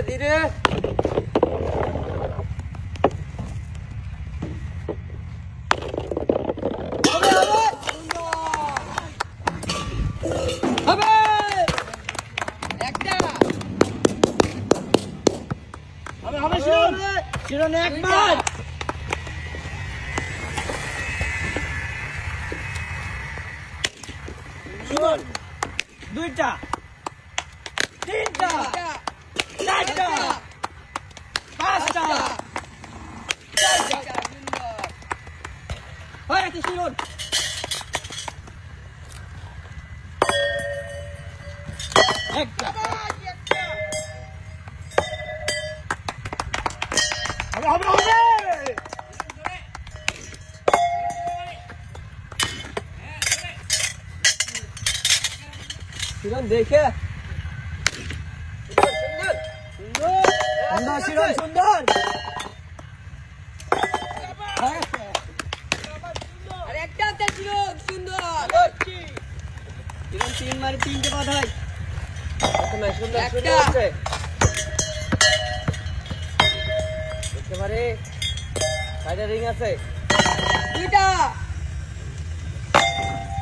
ধীরে শিরন একবার শিরন দুইটা তিনটা চারটা পাঁচটা হয়ে গেছে শিরন একটা শিরন দেখে সুন্দর শিরন সুন্দর একটা শিরন সুন্দর শিরন 3 মারে 3টে বাধাই সুন্দর সুন্দর একেবারে সাইডে রিং আছে দুইটা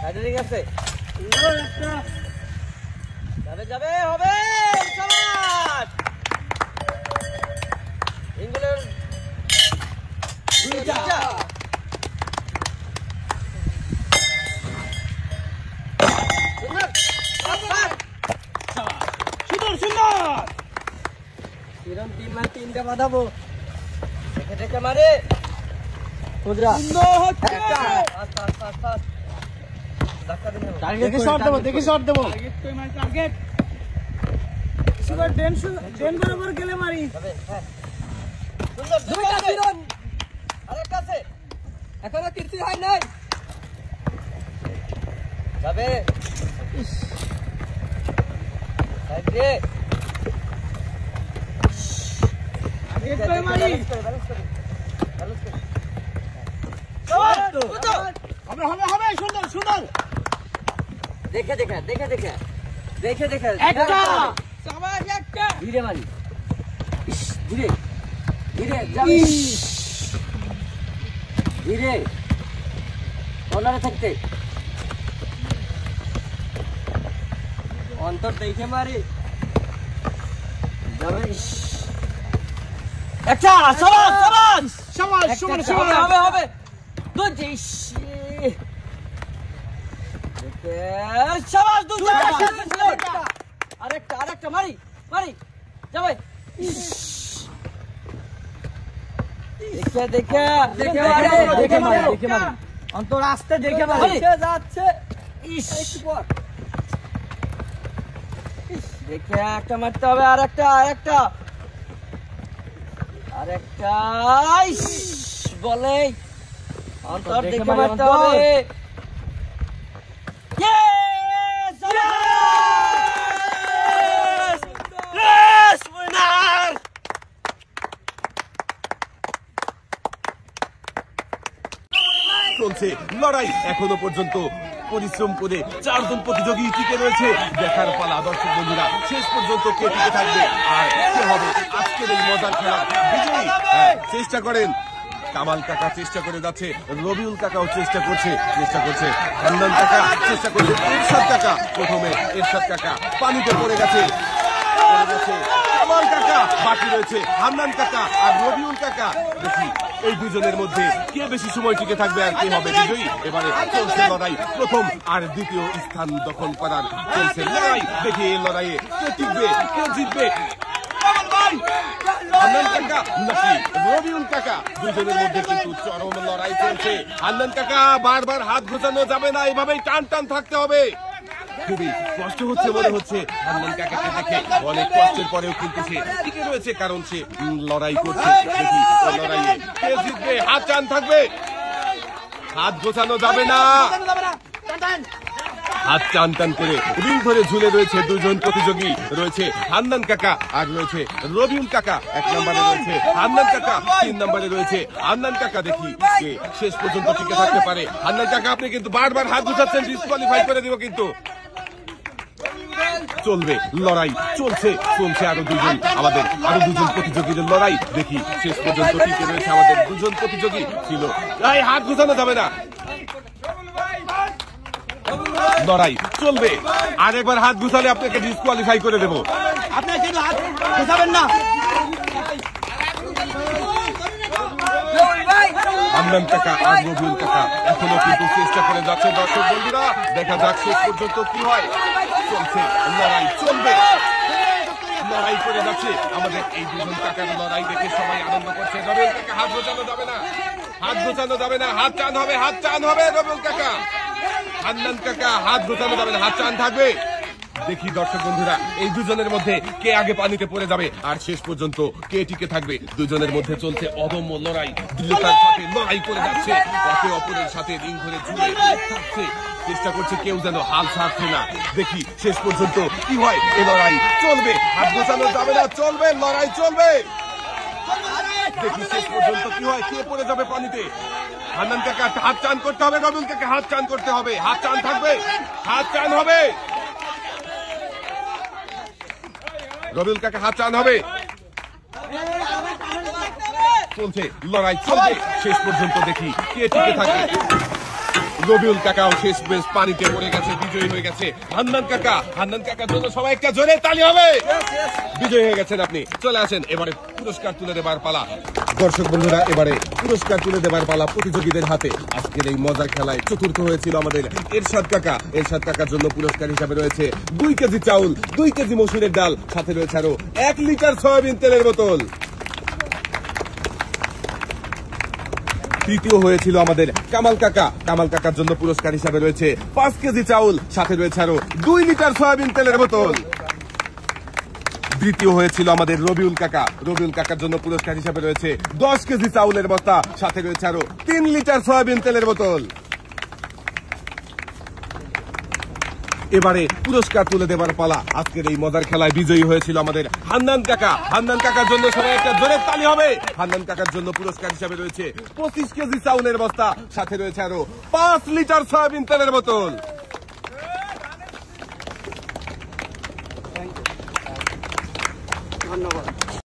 সাইডে রিং আছে সুন্দর একটা যাবে যাবে হবে সমাজ ইংল্যান্ড দুইটা সুন্দর সুন্দর শিরন 3 মার 3টা বাঁধাবো দেখে দেখে মারে কুদরা সুন্দর হচ্ছে দেখে শট দেবো টার্গেট কই মার টার্গেট সুপার ডেন বরাবর গেলে মারি সুন্দর দুইটা শিরন আরেকটা আছে এখনো তীর্থি হয় নাই যাবে আগে টার্গেট কই মারি হবে সুন্দর সুন্দর দেখে দেখে দেখে দেখে দেখে দেখে একটা সবাই একটা ধীরে মারি ধীরে ধীরে যাবে ধীরে কর্নারে থাকতে অন্তর দেখে মারি যাবে একটা সবাই সবাই সবাই সবাই হবে হবে দুই শাবাশ দুইটা আরেকটা মারি মারি যাবে দেখে দেখে দেখে দেখে মারি অন্তর আসতে দেখে মারি যাচ্ছে একটু পর দেখে একটা মারতে হবে আরেকটা বলে অন্তর দেখে মারতে হবে চলছে লড়াই এখনো পর্যন্ত পরিশ্রম করে 4 জন প্রতিযোগী টিকে রয়েছে দেখার পালা দর্শক বন্ধুরা শেষ পর্যন্ত কে টিকে থাকবে আর কে হবে আজকের এই মজার খেলা বিজয়ী চেষ্টা করেন কামাল কাকা চেষ্টা করে যাচ্ছে রবিউল কাকাও চেষ্টা করছে হান্নান কাকা চেষ্টা করছে এরশাদ কাকা প্রথমে এরশাদ কাকা পানিতে পড়ে গেছে কামাল কাকা বাকি রয়েছে হান্নান কাকা আর রবিউল কাকা দেখি এই দুজনের মধ্যে কে বেশি সময় টিকে থাকবে আর কে হবে বিজয়ী এবারে চলছে লড়াই প্রথম আর দ্বিতীয় স্থান দখল করার চলছে লড়াই দেখি এই লড়াইয়ে কে টিকবে কে জিতবে হান্নান কাকা নাকি রবিউল কাকা দুজনের মধ্যে কিন্তু চরম লড়াই চলছে হান্নান কাকা বারবার হাত ঘোচানো যাবে না এইভাবেই টান টান থাকতে হবে খুবই কষ্ট হচ্ছে মনে হচ্ছে হান্নান কাকাকে দেখে অনেক কষ্টের পরেও কিন্তু সে টিকে রয়েছে কারণ সে লড়াই করছে দেখি লড়াইয়ে কে জিতবে হাত টান থাকবে হাত ঘোচানো যাবে না হাত টান টান করে রিং ধরে ঝুলে রয়েছে দুজন প্রতিযোগী রয়েছে হান্নান কাকা আর রয়েছে রবিউল কাকা 1 নম্বরে রয়েছে হান্নান কাকা 3 নম্বরে রয়েছে হান্নান কাকা দেখি কে শেষ পর্যন্ত টিকে থাকতে পারে হান্নান কাকা আপনি কিন্তু বারবার হাত ঘোচাচ্ছেন ডিসকোয়ালিফাই করে দিব কিন্তু চলবে লড়াই, চলছে আরো দুজন, আমাদের আরো দুজন প্রতিযোগীর লড়াই। দেখি শেষ পর্যন্ত টিকে রয়েছে আমাদের দুজন প্রতিযোগী ছিল। হাত ঘুষানো যাবে না, লড়াই চলবে। আরেকবার হাত ঘুষালে আপনাকে ডিসকোয়ালিফাই করে দেবো। আপনার কিন্তু হাত ঘোষাবেন না। হান্নান কাকা আর রবিউল কাকা এখনো কিন্তু চেষ্টা করে যাচ্ছে। দর্শক বন্ধুরা, দেখা যাক শেষ পর্যন্ত কি হয়। চলছে লড়াই, চলবে, লড়াই করে যাচ্ছে আমাদের এই দুজন কাকার লড়াই দেখে সবাই আনন্দ করছে। রবিউল কাকা হাত ঘোচানো যাবে না, হাত ঘোচানো যাবে না, হাত টান হবে, হাত টান হবে। রবিউল কাকা, হান্নান কাকা হাত ঘোচানো যাবে না, হাত টান থাকবে। দেখি দর্শক বন্ধুরা, এই দুজনের মধ্যে কে আগে পানিতে পড়ে যাবে আর শেষ পর্যন্ত কে টিকে থাকবে। দুজনের মধ্যে চলছে অদম্য লড়াই, দৃঢ়তার সাথে লড়াই করে যাচ্ছে, একে অপরের সাথে রিং ধরে ঝুলে থাকছে, চেষ্টা করছে কেউ যেন হাল ছাড়ছে না। দেখি শেষ পর্যন্ত কি হয়। এ লড়াই চলবে, হাত গোছানো যাবে না, চলবে লড়াই, চলবে। দেখি শেষ পর্যন্ত কি হয়, কে পড়ে যাবে পানিতে। হান্নান কাকা হাত টান করতে হবে, রবিউল কাকা হাত টান করতে হবে, হাত টান থাকবে, হাত টান হবে। রবিউল কাকা হাত টান হবে, চলছে লড়াই, চলবে শেষ পর্যন্ত। দেখি কে টিকে থাকে। রবিউল কাকাও শেষ বেশ পানিতে পড়ে গেছে, বিজয়ী হয়ে গেছে হান্নান কাকা। হান্নান কাকার জন্য সবাই একটা জোরে তালি হবে। বিজয়ী হয়ে গেছেন আপনি, চলে আসেন। এবারে পুরস্কার তুলে দেবার পালা। দর্শক বন্ধুরা, এবারে পুরস্কার তুলে দেবার পালা প্রতিযোগীদের হাতে। আজকের এই মজার খেলায় চতুর্থ হয়েছিল আমাদের এরশাদ কাকা। এরশাদ কাকার জন্য পুরস্কার হিসাবে রয়েছে 2 কেজি চাউল, 2 কেজি মসুরের ডাল, সাথে রয়েছে আরো 1 লিটার সয়াবিন তেলের বোতল। তৃতীয় হয়েছিল আমাদের কামাল কাকা। কামাল কাকার জন্য পুরস্কার হিসাবে রয়েছে 5 কেজি চাউল, সাথে রয়েছে আরো 2 লিটার সয়াবিন তেলের বোতল। দ্বিতীয় হয়েছিল আমাদের রবিউল কাকা। রবিউল কাকার জন্য পুরস্কার হিসাবে রয়েছে 10 কেজি চাউলের বস্তা, সাথে রয়েছে আরো 3 লিটার সয়াবিন তেলের বোতল। এবারে পুরস্কার তুলে দেবার পালা। আজকের এই মজার খেলায় বিজয়ী হয়েছিল আমাদের হান্নান কাকা। হান্নান কাকার জন্য সবাই একটা জোরে তালি হবে। হান্নান কাকার জন্য পুরস্কার হিসাবে রয়েছে 25 কেজি চাউলের বস্তা, সাথে রয়েছে আরো 5 লিটার সয়াবিন তেলের বোতল। ধন্যবাদ।